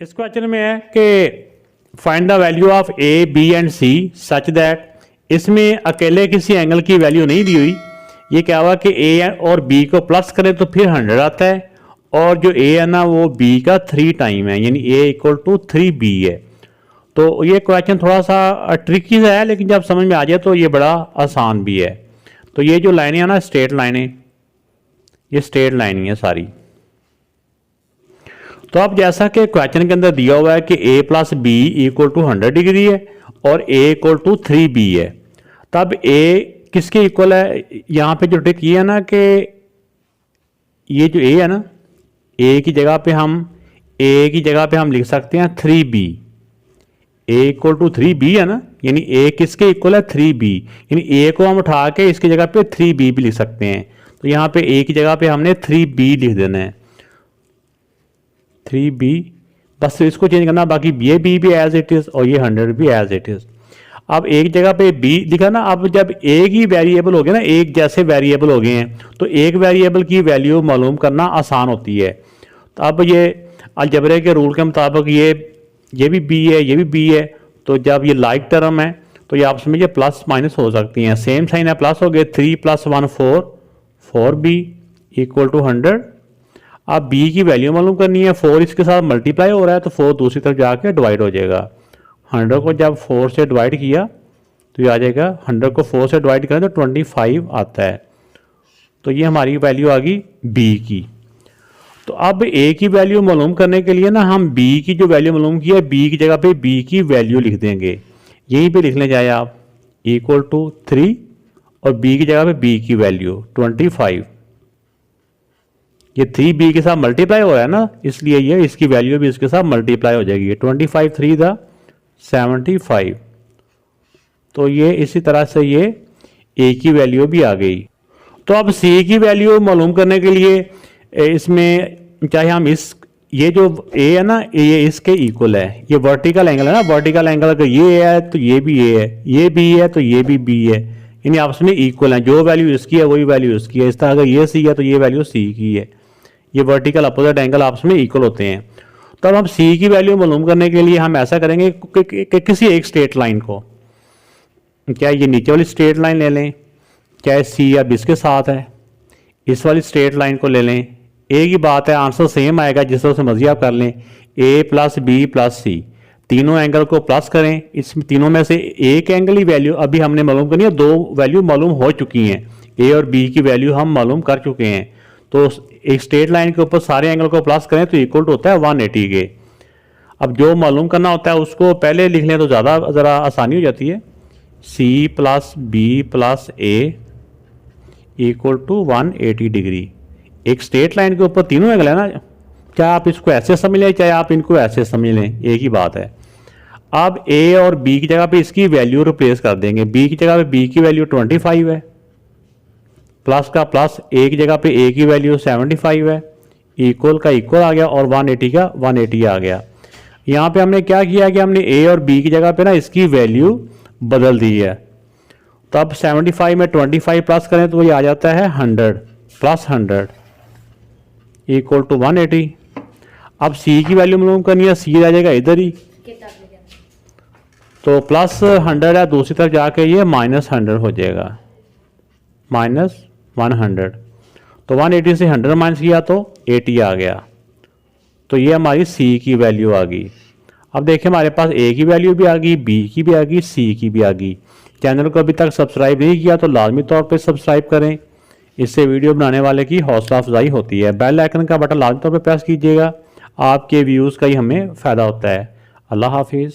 इस क्वेश्चन में है कि find the value of a b and c such that, इसमें अकेले किसी एंगल की वैल्यू नहीं दी हुई। ये क्या हुआ कि ए और बी को प्लस करें तो फिर 100 आता है, और जो ए है ना वो बी का 3 टाइम है, यानी ए इक्वल टू 3b है। तो ये क्वेश्चन थोड़ा सा ट्रिकी सा है, लेकिन जब समझ में आ जाए तो ये बड़ा आसान भी है। तो ये जो लाइनें हैं ना स्ट्रेट लाइनें, ये स्ट्रेट लाइन है सारी। तो अब जैसा कि क्वेश्चन के अंदर दिया हुआ है कि a plus b equal to 100 degree है और a इक्वल टू 3b है, तब a किसके इक्वल है? यहाँ पे जो ट्रिक ये है ना कि ये जो a है ना, a की जगह पे हम लिख सकते हैं 3b। a equal to 3b है ना, यानी a किसके इक्वल है? 3b, यानी a को हम उठा के इसकी जगह पे 3b भी लिख सकते हैं। तो यहाँ पे a की जगह पे हमने 3b लिख देना है, 3b, बस इसको चेंज करना, बाकी ये b भी एज इट इज और ये 100 भी एज इट इज। अब एक जगह पे b लिखा ना, अब जब एक ही वेरिएबल हो गए ना, एक जैसे वेरिएबल हो गए हैं, तो एक वेरिएबल की वैल्यू मालूम करना आसान होती है। तो अब ये अलजबरे के रूल के मुताबिक ये भी b है, ये भी b है, तो जब ये लाइक टर्म है तो ये आपस में ये प्लस माइनस हो सकती हैं। सेम साइन है, प्लस हो गए, 3 + 1 4, 4b इक्वल टू 100। अब b की वैल्यू मालूम करनी है, 4 इसके साथ मल्टीप्लाई हो रहा है तो 4 दूसरी तरफ जाके डिवाइड हो जाएगा। 100 को जब 4 से डिवाइड किया तो ये आ जाएगा, 100 को 4 से डिवाइड करें तो 25 आता है। तो ये हमारी वैल्यू आ गई b की। तो अब a की वैल्यू मालूम करने के लिए ना हम b की जो वैल्यू मालूम की है, b की जगह पे b की वैल्यू लिख देंगे। यहीं पे लिख ले जाए आप इक्वल टू 3 और b की जगह पे b की वैल्यू 25। ये 3b के साथ मल्टीप्लाई हो रहा है ना, इसलिए ये इसकी वैल्यू भी इसके साथ मल्टीप्लाई हो जाएगी। 25 3 दा 75। तो ये इसी तरह से ये a की वैल्यू भी आ गई। तो अब c की वैल्यू मालूम करने के लिए इसमें चाहे हम ये जो a है ना, ये इसके इक्वल है। ये वर्टिकल एंगल है ना, वर्टिकल एंगल अगर ये है तो ये भी a है, ये b है तो ये भी b है, यानी आपस में इक्वल है। जो वैल्यू इसकी है वही वैल्यू इसकी है। इस तरह अगर ये c है तो ये वैल्यू c की है। ये वर्टिकल अपोजिट एंगल आपस में इक्वल होते हैं। तो अब हम c की वैल्यू मालूम करने के लिए हम ऐसा करेंगे कि किसी एक स्ट्रेट लाइन को, क्या ये नीचे वाली स्ट्रेट लाइन ले लें, चाहे c अब इसके साथ है, इस वाली स्ट्रेट लाइन को ले लें, एक ही बात है, आंसर सेम आएगा, जिस तरह से मर्जी आप कर लें। a + b + c, तीनों एंगल को प्लस करें। इस तीनों में से एक एंगल ही वैल्यू अभी हमने मालूम करनी है, दो वैल्यू मालूम हो चुकी हैं, a और b की वैल्यू हम मालूम कर चुके हैं। तो एक स्ट्रेट लाइन के ऊपर सारे एंगल को प्लस करें तो इक्वल टू होता है 180 के। अब जो मालूम करना होता है उसको पहले लिख लें तो ज़्यादा ज़रा आसानी हो जाती है। c + b + a equal to 180 degree. एक स्ट्रेट लाइन के ऊपर तीनों एंगल है ना, चाहे आप इसको ऐसे समझ लें चाहे आप इनको ऐसे समझ लें, एक ही बात है। अब a और b की जगह पे इसकी वैल्यू रिप्लेस कर देंगे। b की जगह पे b की वैल्यू 25 है, प्लस का प्लस, a की जगह पे a की वैल्यू 75 है, इक्वल का इक्वल आ गया और 180 का 180 आ गया। यहाँ पे हमने क्या किया कि हमने a और b की जगह पे ना इसकी वैल्यू बदल दी है। तो अब 75 में 25 प्लस करें तो ये आ जाता है 100 + 100 इक्वल टू 180। अब c की वैल्यू मालूम करनी है, c रह जाएगा इधर ही, तो प्लस 100 है, दूसरी तरफ जाके ये -100 हो जाएगा, -100। तो 180 से 100 माइनस किया तो 80 आ गया। तो ये हमारी c की वैल्यू आ गई। अब देखिए हमारे पास a की वैल्यू भी आ गई, b की भी आ गई, c की भी आ गई। चैनल को अभी तक सब्सक्राइब नहीं किया तो लाजमी तौर पे सब्सक्राइब करें, इससे वीडियो बनाने वाले की हौसला अफजाई होती है। बेल आइकन का बटन लाजमी तौर पे प्रेस कीजिएगा, आपके व्यूज़ का ही हमें फ़ायदा होता है। अल्लाह हाफिज़।